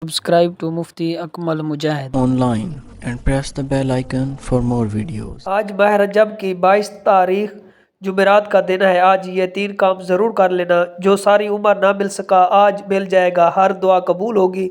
Subscribe to Mufti Akmal Mujahid online and press the bell icon for more videos. آج ماہ رجب کی 22 تاریخ جمعرات کا دن ہے۔ آج یہ 3 کام ضرور کر لینا جو ساری عمر نہ مل سکا، آج مل جائے گا، ہر دعا قبول ہوگی۔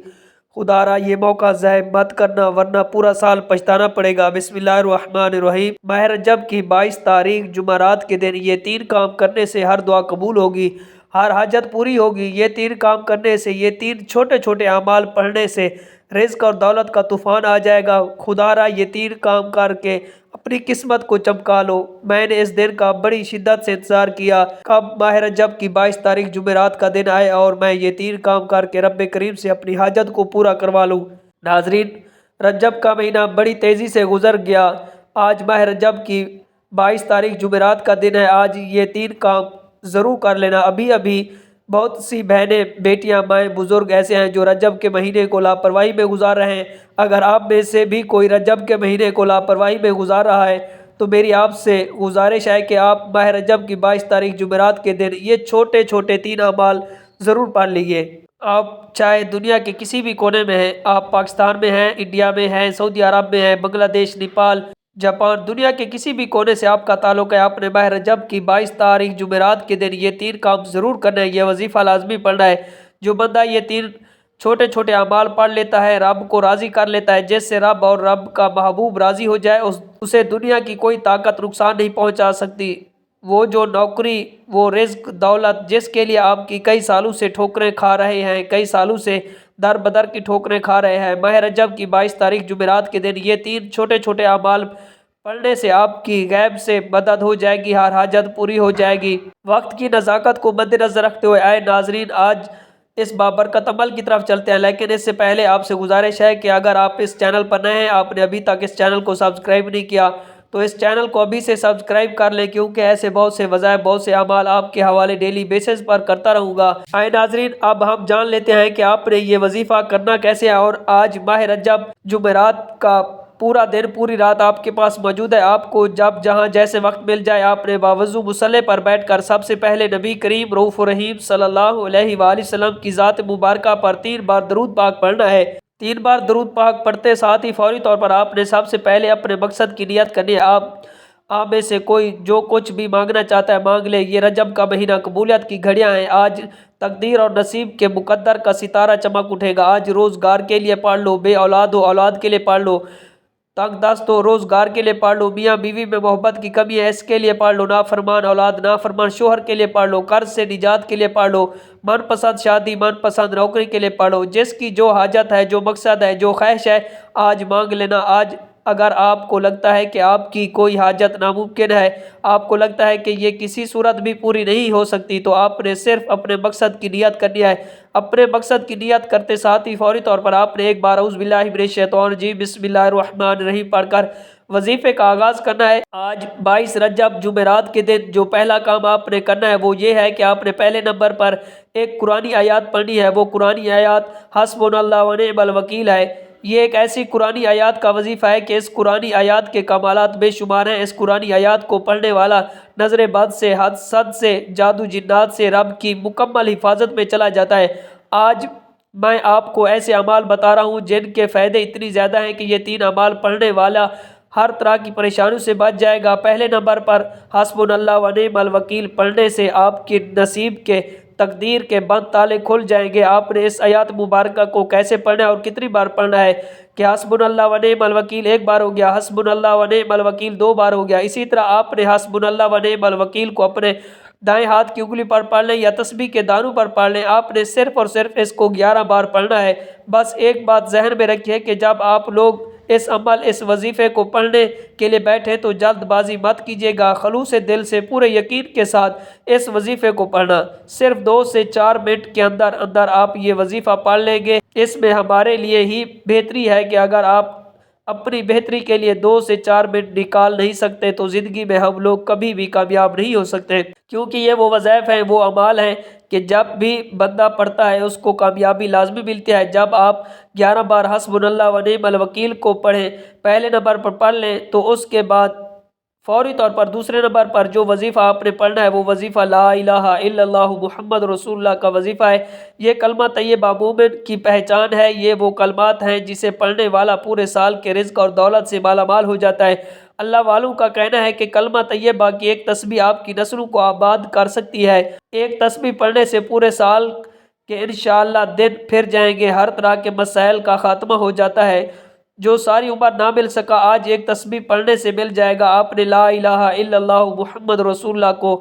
خدا را یہ موقع ضائع مت کرنا ورنہ پورا سال پچھتانا پڑے گا۔ بسم اللہ الرحمن الرحیم۔ ماہ رجب کی 22 تاریخ جمعرات کے دن یہ 3 کام کرنے سے ہر دعا قبول ہوگی، ہر حاجت پوری ہوگی۔ یہ 3 کام کرنے سے، یہ 3 چھوٹے چھوٹے اعمال پڑھنے سے رزق اور دولت کا طوفان آ جائے گا۔ خدا را یہ 3 کام کر کے اپنی قسمت کو چمکا لو۔ میں نے اس دن کا بڑی شدت سے انتظار کیا کب ماہ رجب کی 22 تاریخ جمعرات کا دن آئے اور میں یہ 3 کام کر کے رب کریم سے اپنی حاجت کو پورا کروا لوں۔ ناظرین، رجب کا مہینہ بڑی تیزی سے گزر گیا۔ آج ماہ رجب کی 22 تاریخ جمعرات کا دن ہے۔ آج یہ 3 کام ضرور کر لینا۔ ابھی بہت سی بہنیں، بیٹیاں، مائیں، بزرگ ایسے ہیں جو رجب کے مہینے کو لاپرواہی میں گزار رہے ہیں۔ اگر آپ میں سے بھی کوئی رجب کے مہینے کو لاپرواہی میں گزار رہا ہے تو میری آپ سے گزارش ہے کہ آپ ماہ رجب کی 22 تاریخ جمعرات کے دن یہ چھوٹے چھوٹے 3 اعمال ضرور پڑھ لیجیے۔ آپ چاہے دنیا کے کسی بھی کونے میں ہیں، آپ پاکستان میں ہیں، انڈیا میں ہیں، سعودی عرب میں ہیں، بنگلہ دیش، نیپال، جاپان، دنیا کے کسی بھی کونے سے آپ کا تعلق ہے، آپ نے ماہ رجب کی 22 تاریخ جمعرات کے دن یہ 3 کام ضرور کرنا ہے۔ یہ وظیفہ لازمی پڑھنا ہے۔ جو بندہ یہ 3 چھوٹے چھوٹے اعمال پڑھ لیتا ہے، رب کو راضی کر لیتا ہے، جس سے رب اور رب کا محبوب راضی ہو جائے، اسے دنیا کی کوئی طاقت نقصان نہیں پہنچا سکتی۔ وہ جو نوکری، وہ رزق، دولت جس کے لیے آپ کی کئی سالوں سے ٹھوکریں کھا رہے ہیں، کئی سالوں سے در بدر کی ٹھوکریں کھا رہے ہیں، ماہ رجب کی 22 تاریخ جمعرات کے دن یہ 3 چھوٹے چھوٹے اعمال پڑھنے سے آپ کی غیب سے مدد ہو جائے گی، ہر حاجت پوری ہو جائے گی۔ وقت کی نزاکت کو مد نظر رکھتے ہوئے اے ناظرین، آج اس بابرکت عمل کی طرف چلتے ہیں، لیکن اس سے پہلے آپ سے گزارش ہے کہ اگر آپ اس چینل پر نئے ہیں، آپ نے ابھی تک اس چینل کو سبسکرائب نہیں کیا تو اس چینل کو ابھی سے سبسکرائب کر لیں، کیونکہ ایسے بہت سے وظائف، بہت سے اعمال آپ کے حوالے ڈیلی بیسس پر کرتا رہوں گا۔ اے ناظرین، اب ہم جان لیتے ہیں کہ آپ نے یہ وظیفہ کرنا کیسے ہے۔ اور آج ماہ رجب جمعرات کا پورا دن، پوری رات آپ کے پاس موجود ہے۔ آپ کو جب جہاں جیسے وقت مل جائے، آپ نے باوضو مصلی پر بیٹھ کر سب سے پہلے نبی کریم رؤوف الرحیم صلی اللہ علیہ وآلہ وسلم کی ذات مبارکہ پر 3 بار درود پاک پڑھنا ہے۔ 3 بار درود پاک پڑھتے ساتھ ہی فوری طور پر آپ نے سب سے پہلے اپنے مقصد کی نیت کرنی ہے۔ آپ میں سے کوئی جو کچھ بھی مانگنا چاہتا ہے مانگ لے۔ یہ رجب کا مہینہ قبولیت کی گھڑیاں ہیں۔ آج تقدیر اور نصیب کے مقدر کا ستارہ چمک اٹھے گا۔ آج روزگار کے لیے پڑھ لو، بے اولاد ہو اولاد کے لیے پڑھ لو، تنگ دست ہو روزگار کے لیے پڑھ لو، میاں بیوی میں محبت کی کمی ہے اس کے لیے پڑھ لو، نافرمان اولاد، نافرمان شوہر کے لیے پڑھ لو، قرض سے نجات کے لیے پڑھ لو، من پسند شادی، من پسند نوکری کے لیے پڑھ لو۔ جس کی جو حاجت ہے، جو مقصد ہے، جو خواہش ہے، آج مانگ لینا۔ آج اگر آپ کو لگتا ہے کہ آپ کی کوئی حاجت ناممکن ہے، آپ کو لگتا ہے کہ یہ کسی صورت بھی پوری نہیں ہو سکتی، تو آپ نے صرف اپنے مقصد کی نیت کرنی ہے۔ اپنے مقصد کی نیت کرتے ساتھ ہی فوری طور پر آپ نے ایک بار اعوذ باللہ من الشیطان الرجیم بسم اللہ الرحمن الرحیم پڑھ کر وظیفے کا آغاز کرنا ہے۔ آج 22 رجب جمعرات کے دن جو پہلا کام آپ نے کرنا ہے وہ یہ ہے کہ آپ نے پہلے نمبر پر ایک قرآنی آیات پڑھنی ہے۔ وہ قرآنی آیات حسبنا اللہ ونعم الوکیل ہے۔ یہ ایک ایسی قرآنی آیات کا وظیفہ ہے کہ اس قرآنی آیات کے کمالات بے شمار ہیں۔ اس قرآنی آیات کو پڑھنے والا نظر بد سے، حسد سے، جادو جنات سے رب کی مکمل حفاظت میں چلا جاتا ہے۔ آج میں آپ کو ایسے اعمال بتا رہا ہوں جن کے فائدے اتنی زیادہ ہیں کہ یہ 3 اعمال پڑھنے والا ہر طرح کی پریشانیوں سے بچ جائے گا۔ پہلے نمبر پر حسبنا اللہ ونعم الوکیل پڑھنے سے آپ کے نصیب کے، تقدیر کے بند تالے کھل جائیں گے۔ آپ نے اس آیات مبارکہ کو کیسے پڑھنا ہے اور کتنی بار پڑھنا ہے کہ حسبنا اللہ ونعم الوکیل 1 بار ہو گیا، حسبنا اللہ ونعم الوکیل 2 بار ہو گیا۔ اسی طرح آپ نے حسبنا اللہ ونعم الوکیل کو اپنے دائیں ہاتھ کی انگلی پر پڑھ لیں یا تسبیح کے دانوں پر پڑھ لیں۔ آپ نے صرف اور صرف اس کو 11 بار پڑھنا ہے۔ بس ایک بات ذہن میں رکھیے کہ جب آپ لوگ اس وظیفے کو پڑھنے کے لیے بیٹھے تو جلد بازی مت کیجیے گا، خلوص دل سے پورے یقین کے ساتھ اس وظیفے کو پڑھنا۔ صرف 2 سے 4 منٹ کے اندر اندر آپ یہ وظیفہ پڑھ لیں گے۔ اس میں ہمارے لیے ہی بہتری ہے کہ اگر آپ اپنی بہتری کے لیے 2 سے 4 منٹ نکال نہیں سکتے تو زندگی میں ہم لوگ کبھی بھی کامیاب نہیں ہو سکتے، کیونکہ یہ وہ وظائف ہیں، وہ اعمال ہیں کہ جب بھی بندہ پڑھتا ہے اس کو کامیابی لازمی ملتی ہے۔ جب آپ 11 بار حسبنا اللہ ونعم الوکیل کو پڑھیں، پہلے نمبر پر پڑھ لیں تو اس کے بعد فوری طور پر دوسرے نمبر پر جو وظیفہ آپ نے پڑھنا ہے وہ وظیفہ لا الہ الا اللہ محمد رسول اللہ کا وظیفہ ہے۔ یہ کلمہ طیبہ مومن کی پہچان ہے۔ یہ وہ کلمات ہیں جسے پڑھنے والا پورے سال کے رزق اور دولت سے مالا مال ہو جاتا ہے۔ اللہ والوں کا کہنا ہے کہ کلمہ طیبہ کی ایک تسبیح آپ کی نسلوں کو آباد کر سکتی ہے۔ ایک تسبیح پڑھنے سے پورے سال کے انشاءاللہ دن پھر جائیں گے، ہر طرح کے مسائل کا خاتمہ ہو جاتا ہے۔ جو ساری عمر نہ مل سکا آج ایک تسبیح پڑھنے سے مل جائے گا۔ آپ نے لا الہ الا اللہ محمد رسول اللہ کو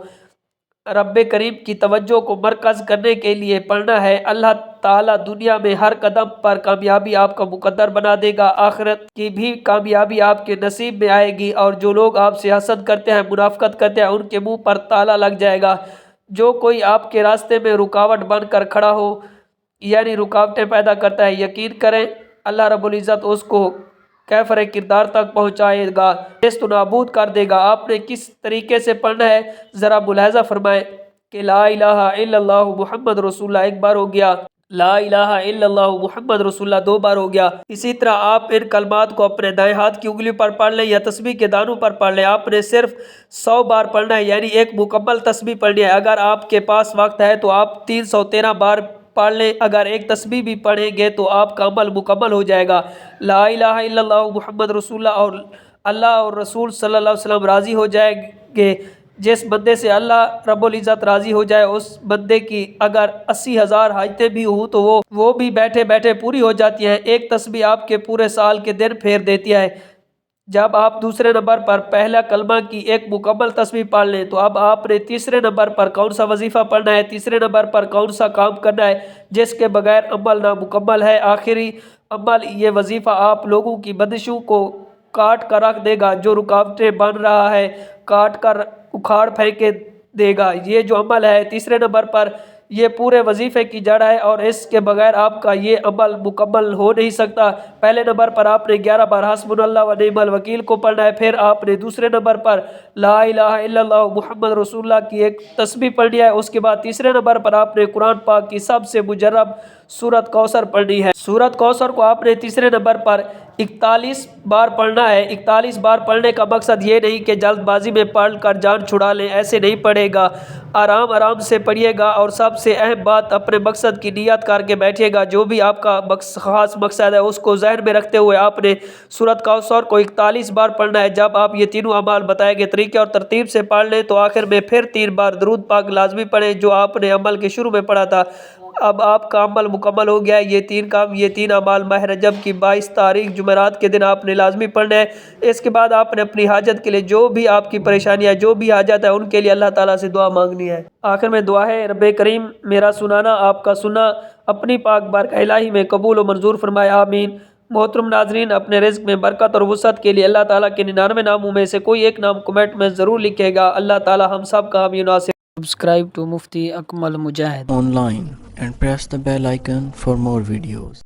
رب کریم کی توجہ کو مرکز کرنے کے لیے پڑھنا ہے۔ اللہ تعالیٰ دنیا میں ہر قدم پر کامیابی آپ کا مقدر بنا دے گا، آخرت کی بھی کامیابی آپ کے نصیب میں آئے گی، اور جو لوگ آپ سے حسد کرتے ہیں، منافقت کرتے ہیں، ان کے منہ پر تالا لگ جائے گا۔ جو کوئی آپ کے راستے میں رکاوٹ بن کر کھڑا ہو یعنی رکاوٹیں پیدا کرتا ہے، یقین کریں اللہ رب العزت اس کو کیفر کردار تک پہنچائے گا، نیست و نابود کر دے گا۔ آپ نے کس طریقے سے پڑھنا ہے ذرا ملاحظہ فرمائیں کہ لا الہ الا اللہ محمد رسول اللہ ایک بار ہو گیا، لا الہ الا اللہ محمد رسول اللہ 2 بار ہو گیا۔ اسی طرح آپ ان کلمات کو اپنے دائیں ہاتھ کی انگلی پر پڑھ لیں یا تسبیح کے دانوں پر پڑھ لیں۔ آپ نے صرف 100 بار پڑھنا ہے، یعنی ایک مکمل تسبیح پڑھنی ہے۔ اگر آپ کے پاس وقت ہے تو آپ 313 بار پڑھ لیں۔ اگر ایک تسبیح بھی پڑھیں گے تو آپ کا عمل مکمل ہو جائے گا۔ لا الہ الا اللہ محمد رسول اللہ اور اللہ اور رسول صلی اللہ علیہ وسلم راضی ہو جائیں گے۔ جس بندے سے اللہ رب العزت راضی ہو جائے اس بندے کی اگر 80,000 حاجتیں بھی ہوں تو وہ بھی بیٹھے بیٹھے پوری ہو جاتی ہیں۔ ایک تسبیح آپ کے پورے سال کے دن پھیر دیتی ہے۔ جب آپ دوسرے نمبر پر پہلا کلمہ کی ایک مکمل تسبیح پڑھ لیں تو اب آپ نے تیسرے نمبر پر کون سا وظیفہ پڑھنا ہے، تیسرے نمبر پر کون سا کام کرنا ہے جس کے بغیر عمل نامکمل ہے۔ آخری عمل یہ وظیفہ آپ لوگوں کی بندشوں کو کاٹ کر رکھ دے گا، جو رکاوٹیں بن رہا ہے کاٹ کر اکھاڑ پھینکے دے گا۔ یہ جو عمل ہے تیسرے نمبر پر یہ پورے وظیفے کی جڑ ہے، اور اس کے بغیر آپ کا یہ عمل مکمل ہو نہیں سکتا۔ پہلے نمبر پر آپ نے 11 بار حسبنا اللہ و نعم الوکیل کو پڑھنا ہے، پھر آپ نے دوسرے نمبر پر لا الہ الا اللہ محمد رسول اللہ کی ایک تسبیح پڑھنی ہے۔ اس کے بعد تیسرے نمبر پر آپ نے قرآن پاک کی سب سے مجرب سورت کوثر پڑھنی ہے۔ سورت کوثر کو آپ نے تیسرے نمبر پر 41 بار پڑھنا ہے۔ 41 بار پڑھنے کا مقصد یہ نہیں کہ جلد بازی میں پڑھ کر جان چھڑا لیں، ایسے نہیں پڑھے گا، آرام آرام سے پڑھیے گا، اور سب سے اہم بات اپنے مقصد کی نیت کر کے بیٹھیے گا۔ جو بھی آپ کا خاص مقصد ہے اس کو ذہن میں رکھتے ہوئے آپ نے سورت کوثر کو 41 بار پڑھنا ہے۔ جب آپ یہ تینوں اعمال بتائے گئے طریقے اور ترتیب سے پڑھ لیں تو آخر میں پھر 3 بار درود پاک لازمی پڑھیں جو آپ نے عمل کے شروع میں پڑھا تھا۔ اب آپ کا عمل مکمل ہو گیا ہے۔ یہ 3 کام، یہ 3 اعمال ماہ رجب کی 22 تاریخ جمعرات کے دن آپ نے لازمی پڑھنا ہے۔ اس کے بعد آپ نے اپنی حاجت کے لیے جو بھی آپ کی پریشانی ہے، جو بھی حاجت ہے، ان کے لیے اللہ تعالیٰ سے دعا مانگنی ہے۔ آخر میں دعا ہے رب کریم میرا سنانا آپ کا سننا اپنی پاک بارگاہ الہی میں قبول و منظور فرمائے، آمین۔ محترم ناظرین، اپنے رزق میں برکت اور وسعت کے لیے اللہ تعالیٰ کے 99 ناموں میں سے کوئی ایک نام کمنٹ میں ضرور لکھے گا۔ اللہ تعالیٰ ہم سب کا حامی و ناصر۔ Subscribe to Mufti Akmal Mujahid online and press the bell icon for more videos.